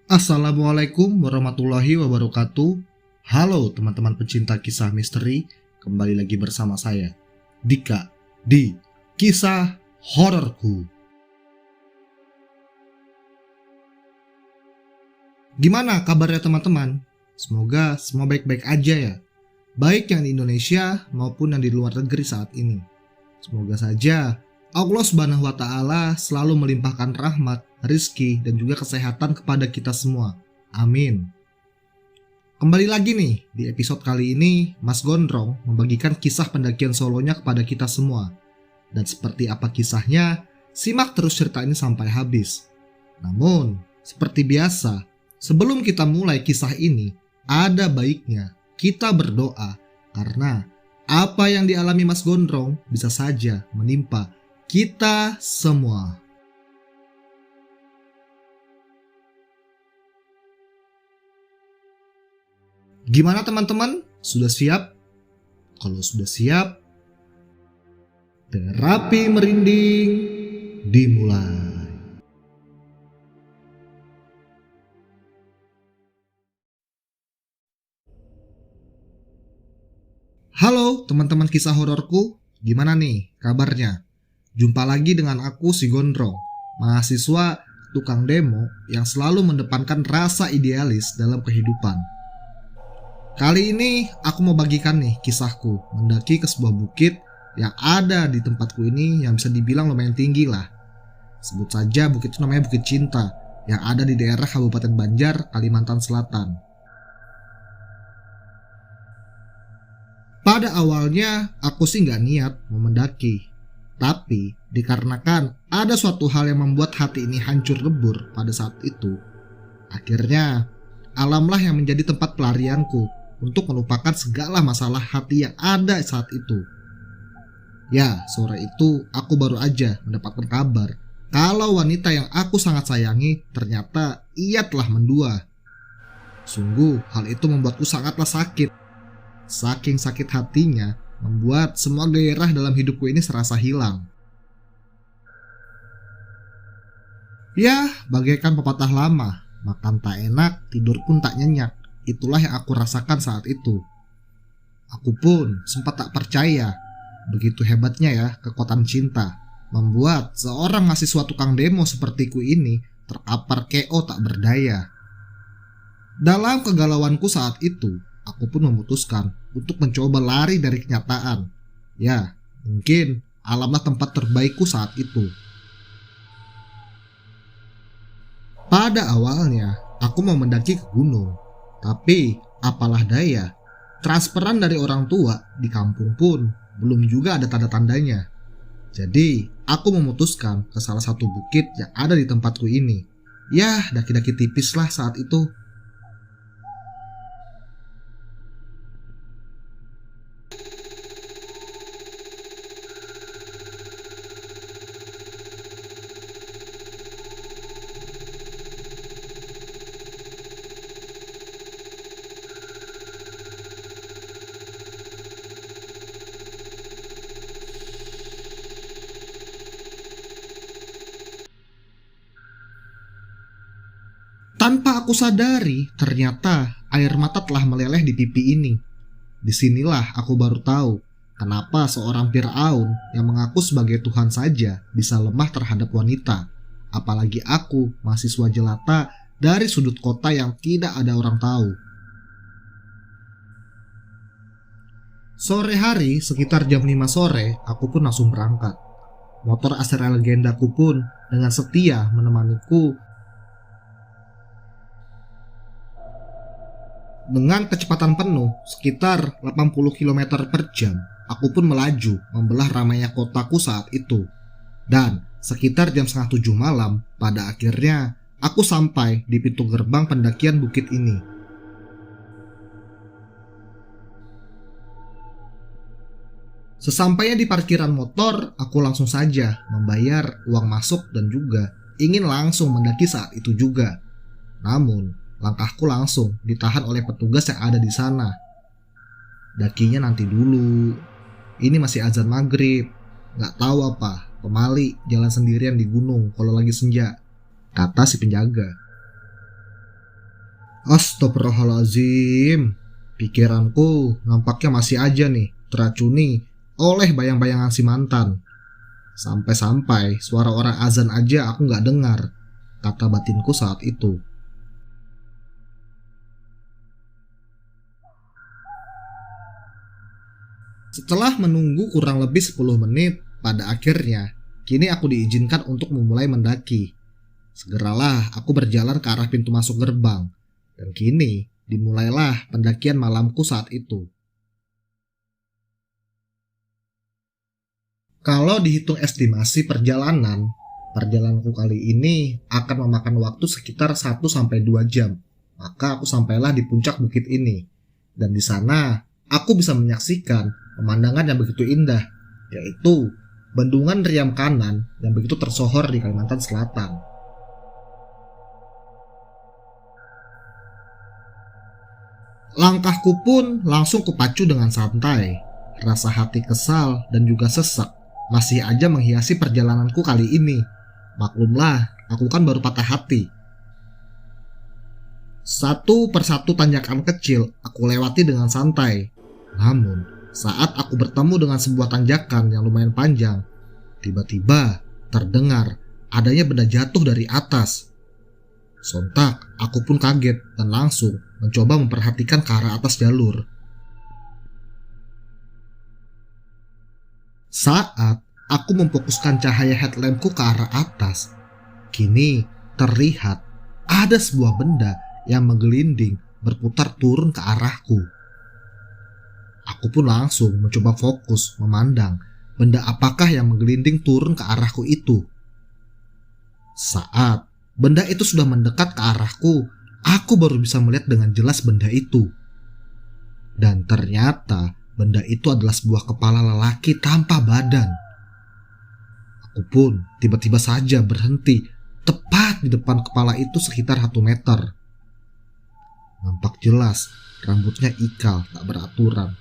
Assalamualaikum warahmatullahi wabarakatuh. Halo teman-teman pecinta kisah misteri, kembali lagi bersama saya, Dika, di Kisah Hororku. Gimana kabarnya teman-teman? Semoga semua baik-baik aja ya. Baik yang di Indonesia maupun yang di luar negeri saat ini. Semoga saja Allah Subhanahu wa Ta'ala selalu melimpahkan rahmat, rizki, dan juga kesehatan kepada kita semua. Amin. Kembali lagi nih, di episode kali ini, Mas Gondrong membagikan kisah pendakian solonya kepada kita semua. Dan seperti apa kisahnya, simak terus cerita ini sampai habis. Namun, seperti biasa, sebelum kita mulai kisah ini, ada baiknya kita berdoa, karena apa yang dialami Mas Gondrong bisa saja menimpa kita semua. Gimana teman-teman? Sudah siap? Kalau sudah siap, terapi merinding dimulai. Halo teman-teman kisah hororku, gimana nih kabarnya? Jumpa lagi dengan aku si Gondrong, mahasiswa tukang demo yang selalu mendepankan rasa idealis dalam kehidupan. Kali ini aku mau bagikan nih kisahku mendaki ke sebuah bukit yang ada di tempatku ini yang bisa dibilang lumayan tinggi lah. Sebut saja bukit itu namanya Bukit Cinta yang ada di daerah Kabupaten Banjar, Kalimantan Selatan. Pada awalnya aku sih nggak niat mau mendaki. Tapi dikarenakan ada suatu hal yang membuat hati ini hancur lebur pada saat itu, akhirnya alamlah yang menjadi tempat pelarianku untuk melupakan segala masalah hati yang ada saat itu. Ya, sore itu aku baru aja mendapatkan kabar kalau wanita yang aku sangat sayangi ternyata ia telah mendua. Sungguh hal itu membuatku sangatlah sakit. Saking sakit hatinya membuat semua gairah dalam hidupku ini serasa hilang. Ya, bagaikan pepatah lama, makan tak enak, tidur pun tak nyenyak. Itulah yang aku rasakan saat itu. Aku pun sempat tak percaya, begitu hebatnya ya kekuatan cinta, membuat seorang mahasiswa tukang demo sepertiku ini terkapar KO tak berdaya. Dalam kegalauanku saat itu, aku pun memutuskan untuk mencoba lari dari kenyataan. Ya, mungkin alamlah tempat terbaikku saat itu. Pada awalnya, aku mau mendaki ke gunung. Tapi, apalah daya, transferan dari orang tua di kampung pun belum juga ada tanda-tandanya. Jadi, aku memutuskan ke salah satu bukit yang ada di tempatku ini. Ya, daki-daki tipis lah saat itu. Tanpa aku sadari, ternyata air mata telah meleleh di pipi ini. Disinilah aku baru tahu kenapa seorang Fir'aun yang mengaku sebagai Tuhan saja bisa lemah terhadap wanita. Apalagi aku, mahasiswa jelata dari sudut kota yang tidak ada orang tahu. Sore hari, sekitar jam 5 sore, aku pun langsung berangkat. Motor Astrea Legendaku pun dengan setia menemaniku. Dengan kecepatan penuh, sekitar 80 km per jam, aku pun melaju membelah ramainya kotaku saat itu. Dan sekitar jam setengah 7 malam, pada akhirnya aku sampai di pintu gerbang pendakian bukit ini. Sesampainya di parkiran motor, aku langsung saja membayar uang masuk dan juga ingin langsung mendaki saat itu juga. Namun, langkahku langsung ditahan oleh petugas yang ada di sana. Dakinya nanti dulu. Ini masih azan maghrib. Gak tahu apa, pemali jalan sendirian di gunung kalau lagi senja, kata si penjaga. Astagfirullahaladzim. Pikiranku nampaknya masih aja nih teracuni oleh bayang-bayangan si mantan. Sampai-sampai suara orang azan aja aku gak dengar, kata batinku saat itu. Setelah menunggu kurang lebih 10 menit, pada akhirnya kini aku diizinkan untuk memulai mendaki. Segeralah aku berjalan ke arah pintu masuk gerbang. Dan kini dimulailah pendakian malamku saat itu. Kalau dihitung estimasi perjalananku kali ini akan memakan waktu sekitar 1-2 jam. Maka aku sampailah di puncak bukit ini. Dan di sana aku bisa menyaksikan pemandangan yang begitu indah, yaitu Bendungan Riam Kanan yang begitu tersohor di Kalimantan Selatan. Langkahku pun langsung kupacu dengan santai. Rasa hati kesal dan juga sesek masih aja menghiasi perjalananku kali ini. Maklumlah, aku kan baru patah hati. Satu persatu tanjakan kecil aku lewati dengan santai. Namun, saat aku bertemu dengan sebuah tanjakan yang lumayan panjang, tiba-tiba terdengar adanya benda jatuh dari atas. Sontak, aku pun kaget dan langsung mencoba memperhatikan ke arah atas jalur. Saat aku memfokuskan cahaya headlampku ke arah atas, kini terlihat ada sebuah benda yang menggelinding berputar turun ke arahku. Aku pun langsung mencoba fokus memandang benda apakah yang menggelinding turun ke arahku itu. Saat benda itu sudah mendekat ke arahku, aku baru bisa melihat dengan jelas benda itu. Dan ternyata benda itu adalah sebuah kepala lelaki tanpa badan. Aku pun tiba-tiba saja berhenti tepat di depan kepala itu sekitar 1 meter. Nampak jelas rambutnya ikal tak beraturan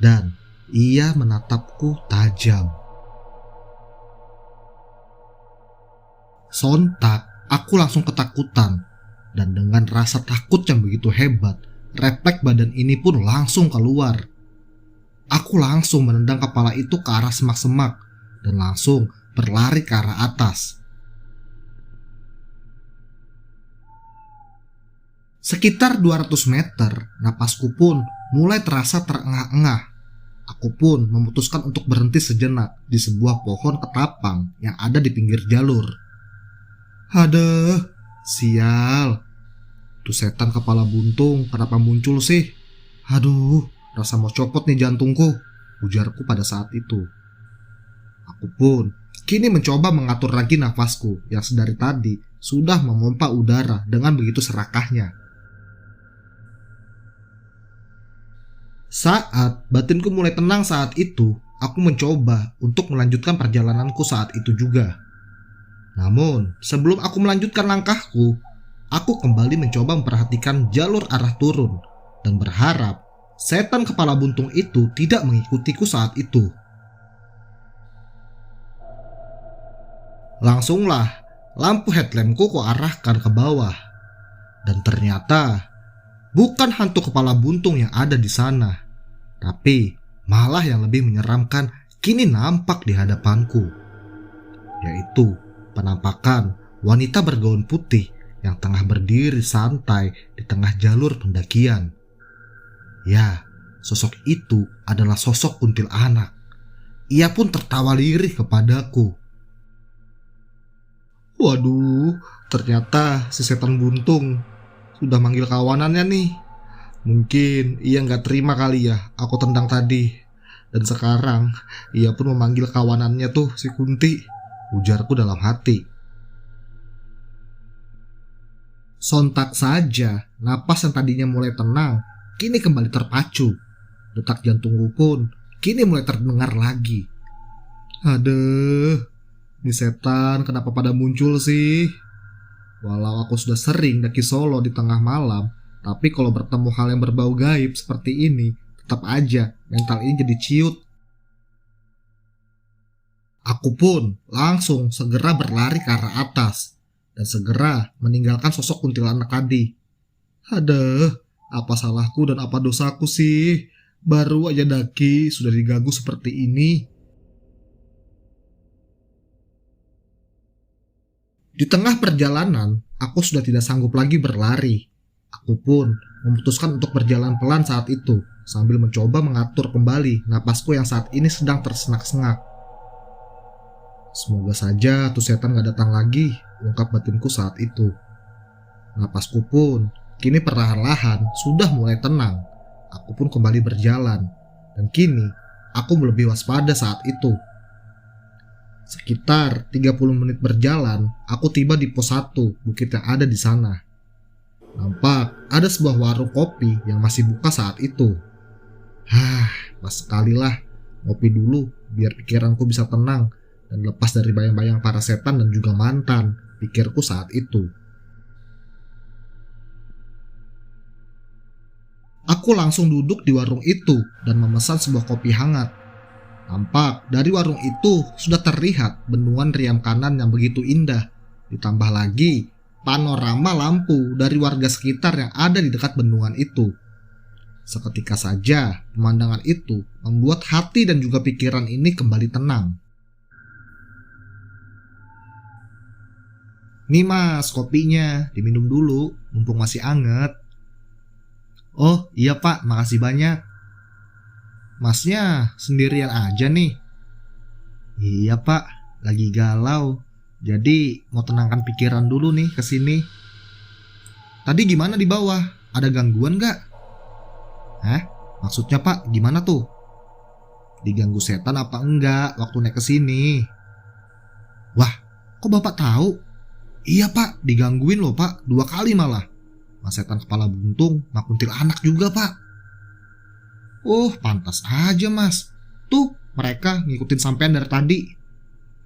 dan ia menatapku tajam. Sontak aku langsung ketakutan dan dengan rasa takut yang begitu hebat, refleks badan ini pun langsung keluar. Aku langsung menendang kepala itu ke arah semak-semak dan langsung berlari ke arah atas. Sekitar 200 meter, napasku pun mulai terasa terengah-engah. Aku pun memutuskan untuk berhenti sejenak di sebuah pohon ketapang yang ada di pinggir jalur. Aduh, sial. Tuh setan kepala buntung kenapa muncul sih? Aduh, rasa mau copot nih jantungku, ujarku pada saat itu. Aku pun kini mencoba mengatur lagi nafasku yang sedari tadi sudah memompa udara dengan begitu serakahnya. Saat batinku mulai tenang saat itu, aku mencoba untuk melanjutkan perjalananku saat itu juga. Namun, sebelum aku melanjutkan langkahku, aku kembali mencoba memperhatikan jalur arah turun dan berharap setan kepala buntung itu tidak mengikutiku saat itu. Langsunglah lampu headlampku kuarahkan ke bawah. Dan ternyata bukan hantu kepala buntung yang ada di sana, tapi malah yang lebih menyeramkan kini nampak di hadapanku, yaitu penampakan wanita bergaun putih yang tengah berdiri santai di tengah jalur pendakian. Ya, sosok itu adalah sosok kuntilanak. Ia pun tertawa lirih kepadaku. Waduh, ternyata si setan buntung sudah manggil kawanannya nih. Mungkin ia gak terima kali ya aku tendang tadi. Dan sekarang ia pun memanggil kawanannya tuh si Kunti, ujarku dalam hati. Sontak saja napas yang tadinya mulai tenang kini kembali terpacu. Detak jantungku pun kini mulai terdengar lagi. Aduh, ini setan kenapa pada muncul sih? Walau aku sudah sering daki solo di tengah malam, tapi kalau bertemu hal yang berbau gaib seperti ini, tetap aja mental ini jadi ciut. Aku pun langsung segera berlari ke arah atas dan segera meninggalkan sosok kuntilanak tadi. Aduh, apa salahku dan apa dosaku sih? Baru aja daki sudah diganggu seperti ini. Di tengah perjalanan, aku sudah tidak sanggup lagi berlari. Aku pun memutuskan untuk berjalan pelan saat itu, sambil mencoba mengatur kembali napasku yang saat ini sedang tersengat-sengat. Semoga saja tuh setan gak datang lagi, ungkap batinku saat itu. Napasku pun kini perlahan-lahan sudah mulai tenang. Aku pun kembali berjalan, dan kini aku lebih waspada saat itu. Sekitar 30 menit berjalan, aku tiba di pos 1 bukit yang ada di sana. Nampak ada sebuah warung kopi yang masih buka saat itu. Pas sekali lah, ngopi dulu biar pikiranku bisa tenang dan lepas dari bayang-bayang para setan dan juga mantan, pikirku saat itu. Aku langsung duduk di warung itu dan memesan sebuah kopi hangat. Nampak dari warung itu sudah terlihat bendungan riam kanan yang begitu indah. Ditambah lagi panorama lampu dari warga sekitar yang ada di dekat bendungan itu. Seketika saja pemandangan itu membuat hati dan juga pikiran ini kembali tenang. Nih mas, kopinya diminum dulu, mumpung masih anget. Oh iya pak, makasih banyak. Masnya sendirian aja nih? Iya pak, lagi galau. Jadi mau tenangkan pikiran dulu nih kesini. Tadi gimana di bawah? Ada gangguan gak? Hah? Maksudnya pak gimana tuh? Diganggu setan apa enggak waktu naik kesini? Wah, kok bapak tahu? Iya pak, digangguin loh pak, 2 kali malah. Mas setan kepala buntung, ngakuntil anak juga pak. Oh pantas aja mas, tuh mereka ngikutin sampean dari tadi,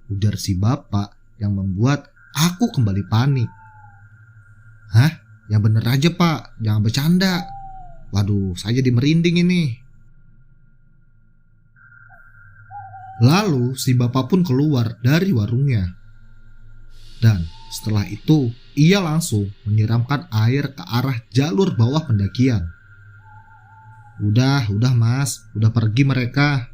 ujar si bapak yang membuat aku kembali panik. Hah? Yang bener aja pak, jangan bercanda. Waduh, saya jadi merinding ini. Lalu si bapak pun keluar dari warungnya. Dan setelah itu ia langsung menyiramkan air ke arah jalur bawah pendakian. Udah mas, udah pergi mereka.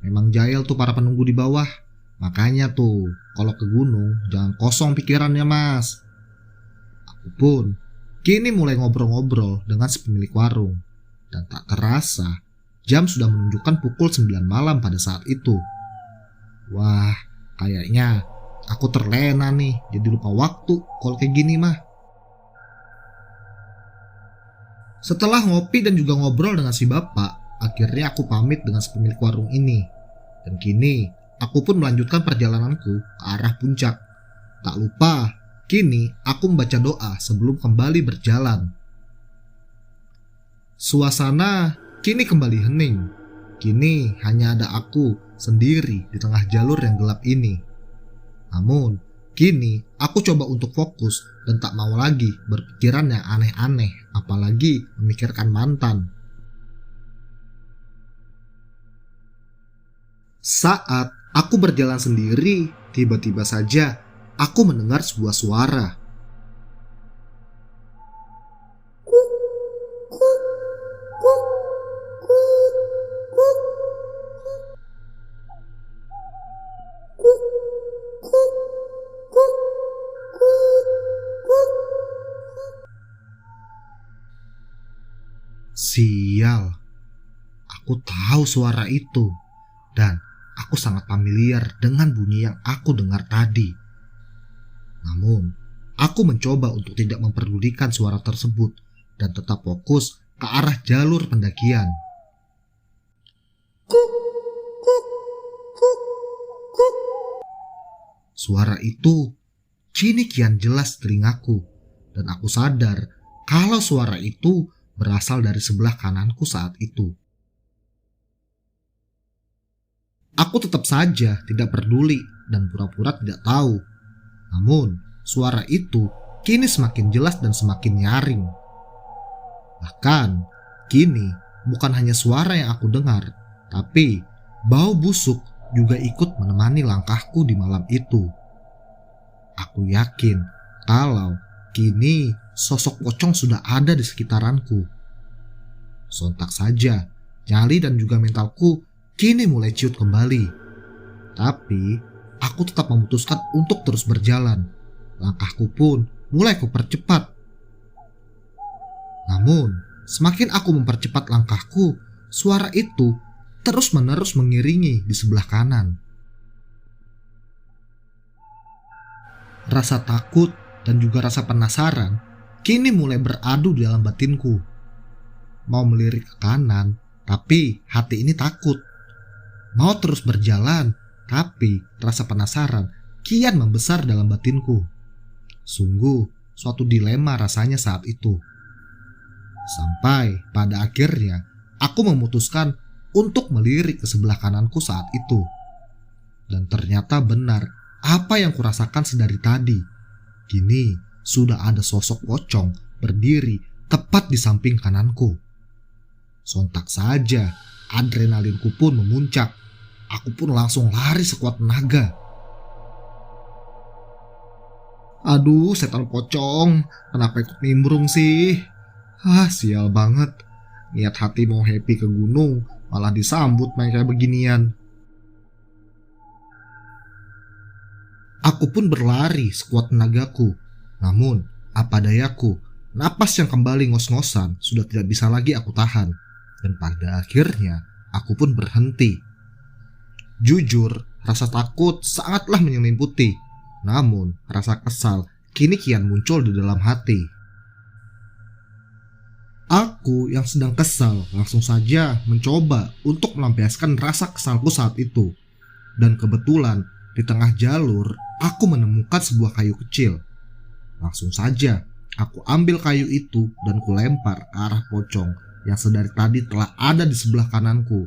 Memang jahil tuh para penunggu di bawah. Makanya tuh, kalau ke gunung jangan kosong pikirannya mas. Aku pun kini mulai ngobrol-ngobrol dengan si pemilik warung. Dan tak terasa, jam sudah menunjukkan pukul 9 malam pada saat itu. Wah, kayaknya aku terlena nih, jadi lupa waktu kalau kayak gini mah. Setelah ngopi dan juga ngobrol dengan si bapak, akhirnya aku pamit dengan si pemilik warung ini. Dan kini, aku pun melanjutkan perjalananku ke arah puncak. Tak lupa, kini aku membaca doa sebelum kembali berjalan. Suasana kini kembali hening. Kini hanya ada aku sendiri di tengah jalur yang gelap ini. Namun, kini aku coba untuk fokus dan tak mau lagi berpikiran yang aneh-aneh, apalagi memikirkan mantan. Saat aku berjalan sendiri, tiba-tiba saja aku mendengar sebuah suara. Sial, aku tahu suara itu dan aku sangat familiar dengan bunyi yang aku dengar tadi. Namun, aku mencoba untuk tidak memperdulikan suara tersebut dan tetap fokus ke arah jalur pendakian. Suara itu kini kian jelas telingaku dan aku sadar kalau suara itu berasal dari sebelah kananku saat itu. Aku tetap saja tidak peduli dan pura-pura tidak tahu. Namun, suara itu kini semakin jelas dan semakin nyaring. Bahkan, kini bukan hanya suara yang aku dengar, tapi bau busuk juga ikut menemani langkahku di malam itu. Aku yakin kalau kini sosok pocong sudah ada di sekitaranku. Sontak saja, nyali dan juga mentalku kini mulai ciut kembali. Tapi, aku tetap memutuskan untuk terus berjalan. Langkahku pun mulai kupercepat. Namun, semakin aku mempercepat langkahku, suara itu terus-menerus mengiringi di sebelah kanan. Rasa takut dan juga rasa penasaran kini mulai beradu di dalam batinku. Mau melirik ke kanan, tapi hati ini takut. Mau terus berjalan, tapi rasa penasaran kian membesar dalam batinku. Sungguh suatu dilema rasanya saat itu. Sampai pada akhirnya aku memutuskan untuk melirik ke sebelah kananku saat itu. Dan ternyata benar apa yang kurasakan sedari tadi. Kini sudah ada sosok pocong berdiri tepat di samping kananku. Sontak saja adrenalinku pun memuncak. Aku pun langsung lari sekuat tenaga. Aduh, setan pocong, kenapa ikut nimbrung sih? Sial banget. Niat hati mau happy ke gunung, malah disambut main kayak beginian. Aku pun berlari sekuat tenagaku. Namun, apa dayaku, napas yang kembali ngos-ngosan sudah tidak bisa lagi aku tahan. Dan pada akhirnya, aku pun berhenti. Jujur, rasa takut sangatlah menyelimuti. Namun, rasa kesal kini kian muncul di dalam hati. Aku yang sedang kesal langsung saja mencoba untuk melampiaskan rasa kesalku saat itu. Dan kebetulan di tengah jalur aku menemukan sebuah kayu kecil. Langsung saja aku ambil kayu itu dan kulempar ke arah pocong yang sedari tadi telah ada di sebelah kananku.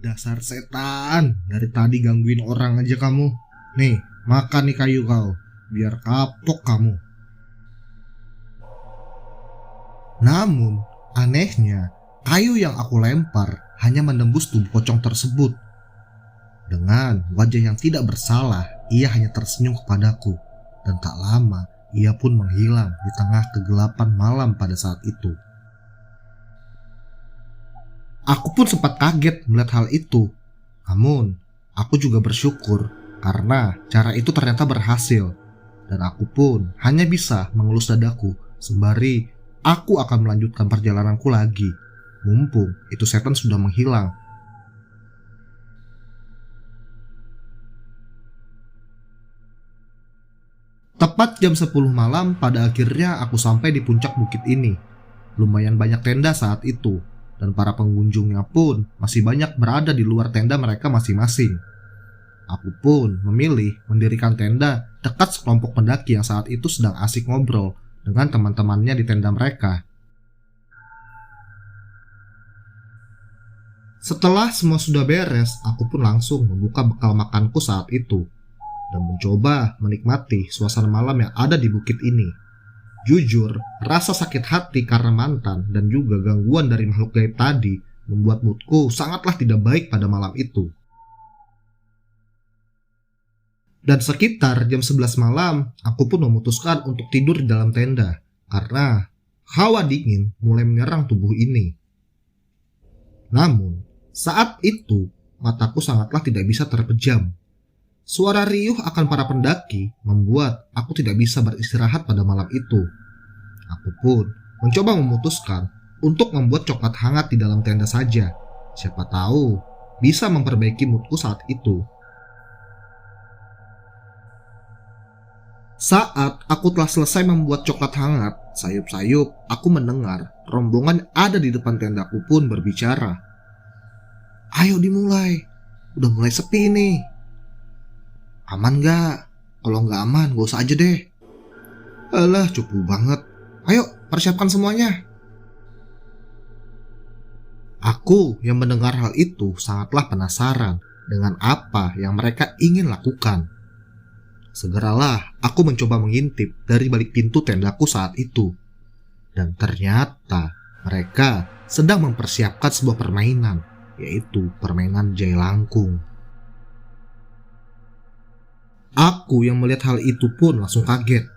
Dasar setan, dari tadi gangguin orang aja kamu. Nih, makan nih kayu kau, biar kapok kamu. Namun, anehnya, kayu yang aku lempar hanya menembus tubuh pocong tersebut. Dengan wajah yang tidak bersalah, ia hanya tersenyum kepadaku. Dan tak lama, ia pun menghilang di tengah kegelapan malam pada saat itu. Aku pun sempat kaget melihat hal itu. Namun, aku juga bersyukur karena cara itu ternyata berhasil. Dan aku pun hanya bisa mengelus dadaku sembari aku akan melanjutkan perjalananku lagi. Mumpung itu setan sudah menghilang. Tepat jam 10 malam pada akhirnya aku sampai di puncak bukit ini. Lumayan banyak tenda saat itu, dan para pengunjungnya pun masih banyak berada di luar tenda mereka masing-masing. Aku pun memilih mendirikan tenda dekat sekelompok pendaki yang saat itu sedang asik ngobrol dengan teman-temannya di tenda mereka. Setelah semua sudah beres, aku pun langsung membuka bekal makanku saat itu dan mencoba menikmati suasana malam yang ada di bukit ini. Jujur, rasa sakit hati karena mantan dan juga gangguan dari makhluk gaib tadi membuat moodku sangatlah tidak baik pada malam itu. Dan sekitar jam 11 malam, aku pun memutuskan untuk tidur di dalam tenda karena hawa dingin mulai menyerang tubuh ini. Namun, saat itu mataku sangatlah tidak bisa terpejam. Suara riuh akan para pendaki membuat aku tidak bisa beristirahat pada malam itu. Aku pun mencoba memutuskan untuk membuat coklat hangat di dalam tenda saja. Siapa tahu bisa memperbaiki moodku saat itu. Saat aku telah selesai membuat coklat hangat, sayup-sayup aku mendengar rombongan ada di depan tendaku pun berbicara. Ayo dimulai, udah mulai sepi nih. Aman gak? Kalau gak aman gak usah aja deh. Alah cupu banget. Ayo persiapkan semuanya. Aku yang mendengar hal itu sangatlah penasaran dengan apa yang mereka ingin lakukan. Segeralah aku mencoba mengintip dari balik pintu tendaku saat itu. Dan ternyata mereka sedang mempersiapkan sebuah permainan, yaitu permainan jai langkung. Aku yang melihat hal itu pun langsung kaget.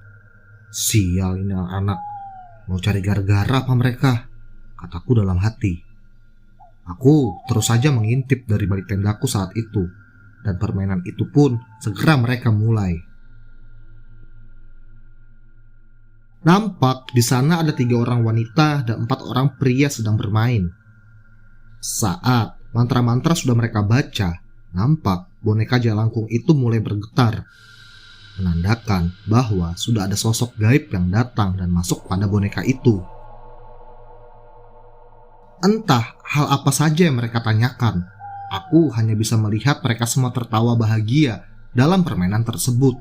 Sial ini anak, mau cari gara-gara apa mereka? Kataku dalam hati. Aku terus saja mengintip dari balik tendaku saat itu, dan permainan itu pun segera mereka mulai. Nampak di sana ada 3 orang wanita dan 4 orang pria sedang bermain. Saat mantra-mantra sudah mereka baca, nampak boneka jelangkung itu mulai bergetar, menandakan bahwa sudah ada sosok gaib yang datang dan masuk pada boneka itu. Entah hal apa saja yang mereka tanyakan, aku hanya bisa melihat mereka semua tertawa bahagia dalam permainan tersebut.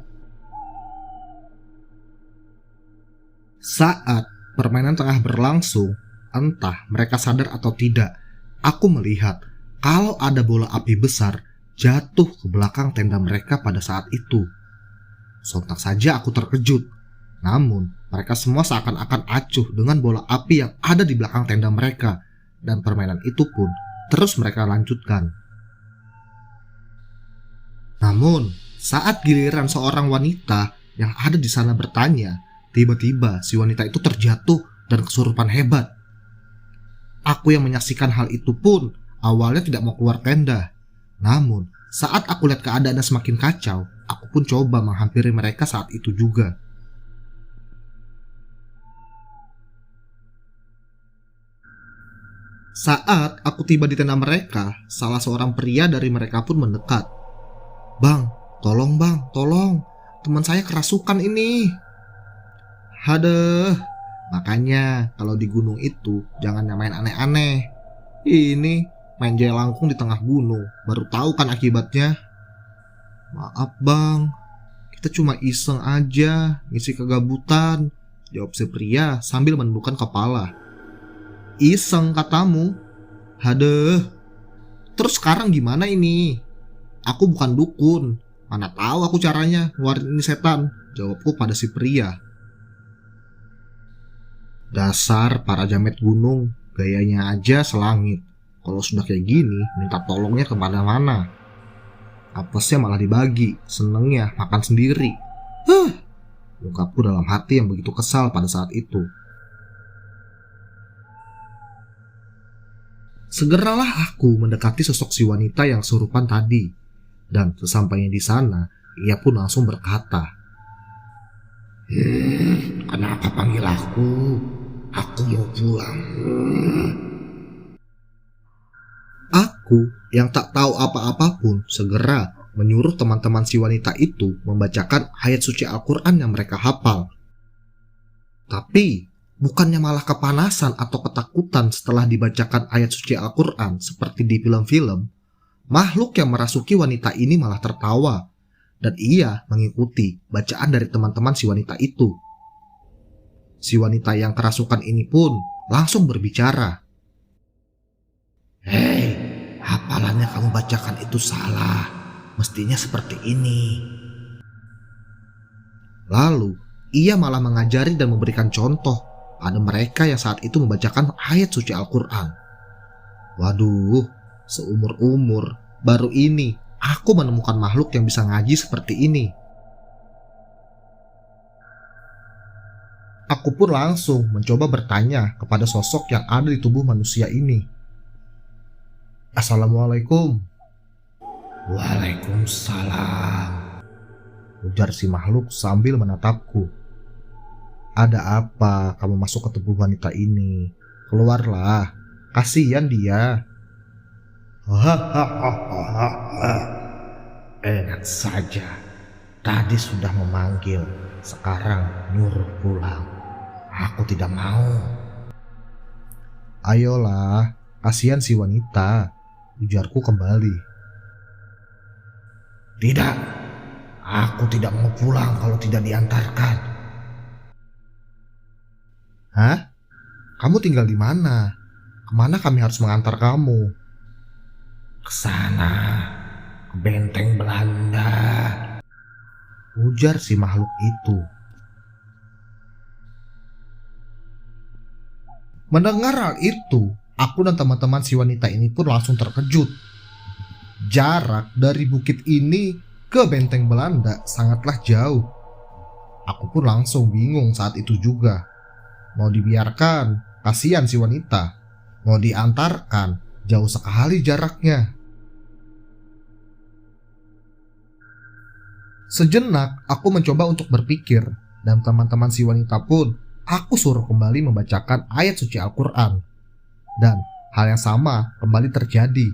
Saat permainan tengah berlangsung, entah mereka sadar atau tidak, aku melihat kalau ada bola api besar jatuh ke belakang tenda mereka pada saat itu. Sontak saja aku terkejut, namun mereka semua seakan-akan acuh dengan bola api yang ada di belakang tenda mereka, dan permainan itu pun terus mereka lanjutkan. Namun, saat giliran seorang wanita yang ada di sana bertanya, tiba-tiba si wanita itu terjatuh dan kesurupan hebat. Aku yang menyaksikan hal itu pun awalnya tidak mau keluar tenda. Namun, saat aku lihat keadaannya semakin kacau, aku pun coba menghampiri mereka saat itu juga. Saat aku tiba di tenda mereka, salah seorang pria dari mereka pun mendekat. Bang, tolong, teman saya kerasukan ini. Haduh, makanya kalau di gunung itu jangan main aneh-aneh. Ini main jelangkung di tengah gunung, baru tahu kan akibatnya. Maaf bang, kita cuma iseng aja, ngisi kegabutan, jawab si pria sambil menundukkan kepala. Iseng katamu? Haduh, terus sekarang gimana ini? Aku bukan dukun, mana tahu aku caranya ngeluarin ini setan, jawabku pada si pria. Dasar para jamet gunung, gayanya aja selangit. Kalau sudah kayak gini, minta tolongnya kemana-mana. Apesnya malah dibagi, senengnya makan sendiri. Ungkapku dalam hati yang begitu kesal pada saat itu. Segeralah aku mendekati sosok si wanita yang kesurupan tadi, dan sesampainya di sana, ia pun langsung berkata, kenapa panggil aku? Aku mau pulang. Aku yang tak tahu apa-apa pun segera menyuruh teman-teman si wanita itu membacakan ayat suci Al-Quran yang mereka hafal. Tapi bukannya malah kepanasan atau ketakutan setelah dibacakan ayat suci Al-Quran seperti di film-film, makhluk yang merasuki wanita ini malah tertawa, dan ia mengikuti bacaan dari teman-teman si wanita itu. Si wanita yang kerasukan ini pun langsung berbicara. Hei, hafalannya kamu bacakan itu salah, mestinya seperti ini. Lalu, ia malah mengajari dan memberikan contoh pada mereka yang saat itu membacakan ayat suci Al-Quran. Waduh, seumur-umur baru ini aku menemukan makhluk yang bisa ngaji seperti ini. Aku pun langsung mencoba bertanya kepada sosok yang ada di tubuh manusia ini. Assalamualaikum. Waalaikumsalam, ujar si makhluk sambil menatapku. Ada apa kamu masuk ke tubuh wanita ini? Keluarlah, kasihan dia. Hahaha. Enak saja. Tadi sudah memanggil, sekarang nyuruh pulang. Aku tidak mau. Ayolah, kasihan si wanita, ujarku kembali. Tidak, aku tidak mau pulang kalau tidak diantarkan. Hah? Kamu tinggal di mana? Kemana kami harus mengantar kamu? Ke sana, ke benteng Belanda, ujar si makhluk itu. Mendengar hal itu, aku dan teman-teman si wanita ini pun langsung terkejut. Jarak dari bukit ini ke benteng Belanda sangatlah jauh. Aku pun langsung bingung saat itu juga. Mau dibiarkan, kasihan si wanita. Mau diantarkan, jauh sekali jaraknya. Sejenak aku mencoba untuk berpikir, dan teman-teman si wanita pun aku suruh kembali membacakan ayat suci Al-Quran. Dan hal yang sama kembali terjadi.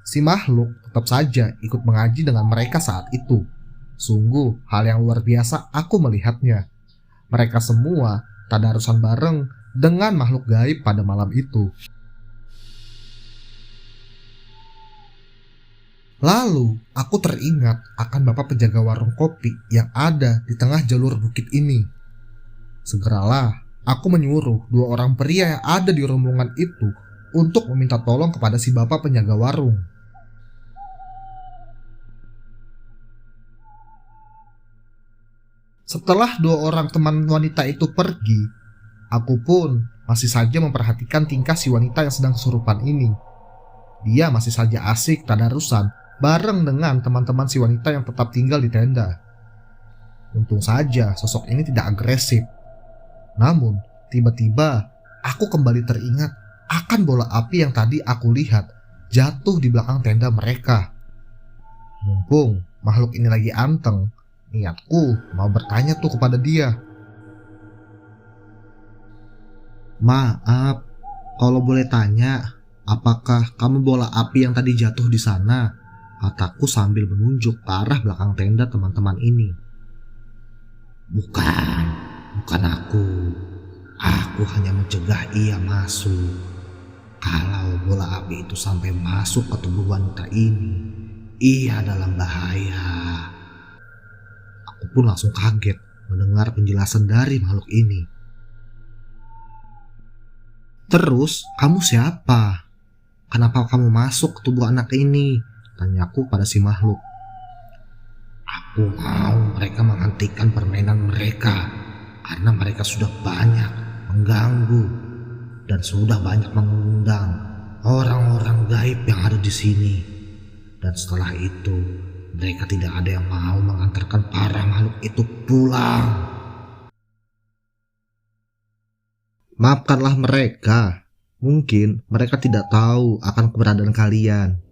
Si makhluk tetap saja ikut mengaji dengan mereka saat itu. Sungguh hal yang luar biasa aku melihatnya. Mereka semua tadarusan bareng dengan makhluk gaib pada malam itu. Lalu aku teringat akan bapak penjaga warung kopi yang ada di tengah jalur bukit ini. Segeralah aku menyuruh dua orang pria yang ada di rombongan itu untuk meminta tolong kepada si bapak penjaga warung. Setelah dua orang teman wanita itu pergi, aku pun masih saja memperhatikan tingkah si wanita yang sedang kesurupan ini. Dia masih saja asik tadarusan bareng dengan teman-teman si wanita yang tetap tinggal di tenda. Untung saja sosok ini tidak agresif. Namun tiba-tiba aku kembali teringat akan bola api yang tadi aku lihat jatuh di belakang tenda mereka. Mumpung makhluk ini lagi anteng, niatku mau bertanya tuh kepada dia. Maaf, kalau boleh tanya, apakah kamu bola api yang tadi jatuh di sana? Kataku sambil menunjuk ke arah belakang tenda teman-teman ini. Bukan aku. Aku hanya mencegah ia masuk. Kalau bola api itu sampai masuk ke tubuh wanita ini, ia dalam bahaya. Aku pun langsung kaget mendengar penjelasan dari makhluk ini. Terus, kamu siapa? Kenapa kamu masuk ke tubuh anak ini? Tanyaku pada si makhluk. Aku mau mereka menghentikan permainan mereka karena mereka sudah banyak mengganggu dan sudah banyak mengundang orang-orang gaib yang ada di sini. Dan setelah itu mereka tidak ada yang mau mengantarkan para makhluk itu pulang. Maafkanlah mereka. Mungkin mereka tidak tahu akan keberadaan kalian.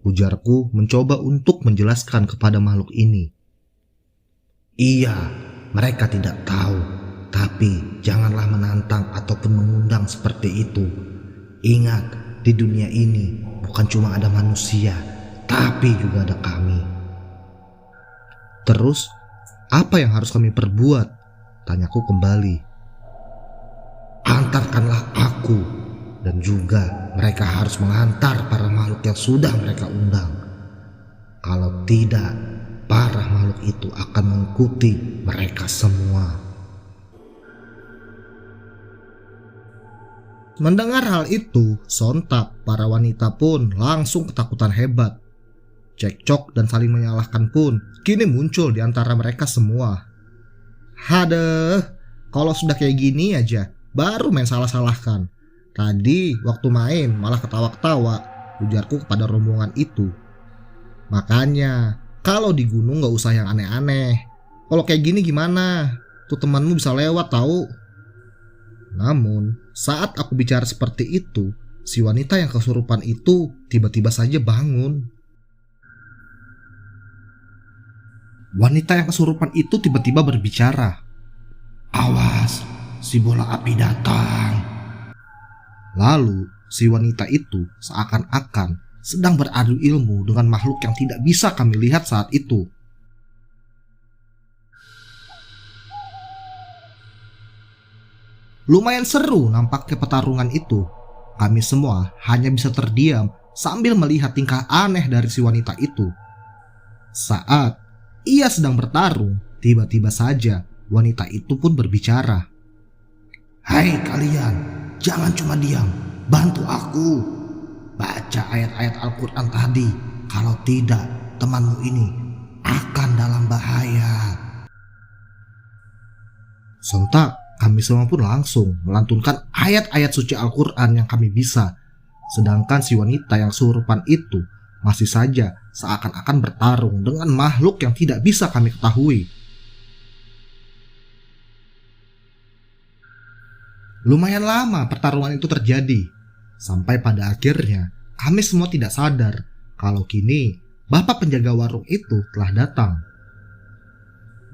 Ujarku mencoba untuk menjelaskan kepada makhluk ini. Iya, mereka tidak tahu. Tapi janganlah menantang ataupun mengundang seperti itu. Ingat, di dunia ini bukan cuma ada manusia, tapi juga ada kami. Terus, apa yang harus kami perbuat? Tanyaku kembali. Antarkanlah aku. Dan juga mereka harus mengantar para makhluk yang sudah mereka undang. Kalau tidak, para makhluk itu akan mengikuti mereka semua. Mendengar hal itu, sontak para wanita pun langsung ketakutan hebat. Cekcok dan saling menyalahkan pun kini muncul di antara mereka semua. Hadeh, kalau sudah kayak gini aja, baru main salah-salahkan. Tadi waktu main malah ketawa-ketawa, ujarku kepada rombongan itu. Makanya kalau di gunung gak usah yang aneh-aneh. Kalau kayak gini gimana? Tuh temanmu bisa lewat tahu. Namun saat aku bicara seperti itu, si wanita yang kesurupan itu tiba-tiba saja bangun. Wanita yang kesurupan itu tiba-tiba berbicara. Awas, si bola api datang. Lalu si wanita itu seakan-akan sedang beradu ilmu dengan makhluk yang tidak bisa kami lihat saat itu. Lumayan seru nampaknya pertarungan itu. Kami semua hanya bisa terdiam sambil melihat tingkah aneh dari si wanita itu. Saat ia sedang bertarung, tiba-tiba saja wanita itu pun berbicara. Hai kalian, jangan cuma diam, bantu aku. Baca ayat-ayat Al-Quran tadi. Kalau tidak, temanmu ini akan dalam bahaya. Sontak, kami semua pun langsung melantunkan ayat-ayat suci Al-Quran yang kami bisa. Sedangkan si wanita yang kesurupan itu masih saja seakan-akan bertarung dengan makhluk yang tidak bisa kami ketahui. Lumayan lama pertarungan itu terjadi, sampai pada akhirnya kami semua tidak sadar kalau kini bapak penjaga warung itu telah datang.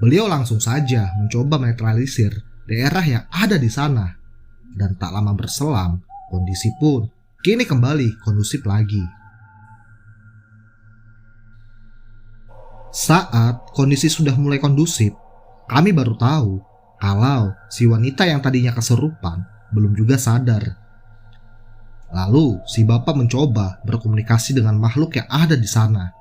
Beliau langsung saja mencoba menetralisir daerah yang ada di sana, dan tak lama berselang kondisi pun kini kembali kondusif lagi. Saat kondisi sudah mulai kondusif, kami baru tahu kalau si wanita yang tadinya kesurupan belum juga sadar. Lalu si bapak mencoba berkomunikasi dengan makhluk yang ada di sana.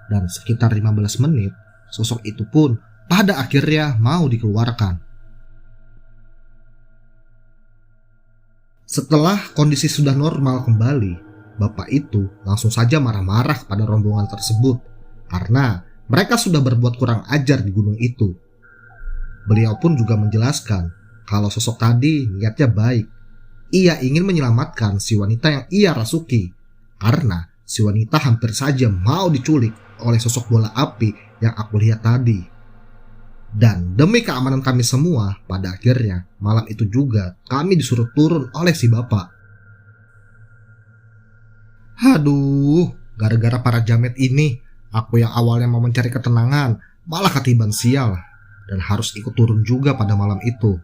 Dan sekitar 15 menit, sosok itu pun pada akhirnya mau dikeluarkan. Setelah kondisi sudah normal kembali, bapak itu langsung saja marah-marah pada rombongan tersebut karena mereka sudah berbuat kurang ajar di gunung itu. Beliau pun juga menjelaskan kalau sosok tadi niatnya baik. Ia ingin menyelamatkan si wanita yang ia rasuki, karena si wanita hampir saja mau diculik oleh sosok bola api yang aku lihat tadi. Dan demi keamanan kami semua, pada akhirnya malam itu juga kami disuruh turun oleh si bapak. Aduh, gara-gara para jamet ini, aku yang awalnya mau mencari ketenangan malah ketiban sial dan harus ikut turun juga pada malam itu.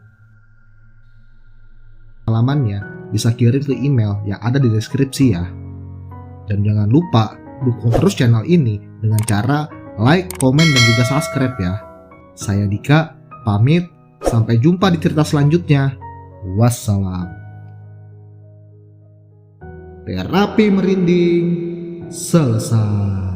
Pengalamannya bisa kirim ke email yang ada di deskripsi ya. Dan jangan lupa dukung terus channel ini dengan cara like, komen, dan juga subscribe ya. Saya Dika, pamit. Sampai jumpa di cerita selanjutnya. Wassalam. Terapi merinding selesai.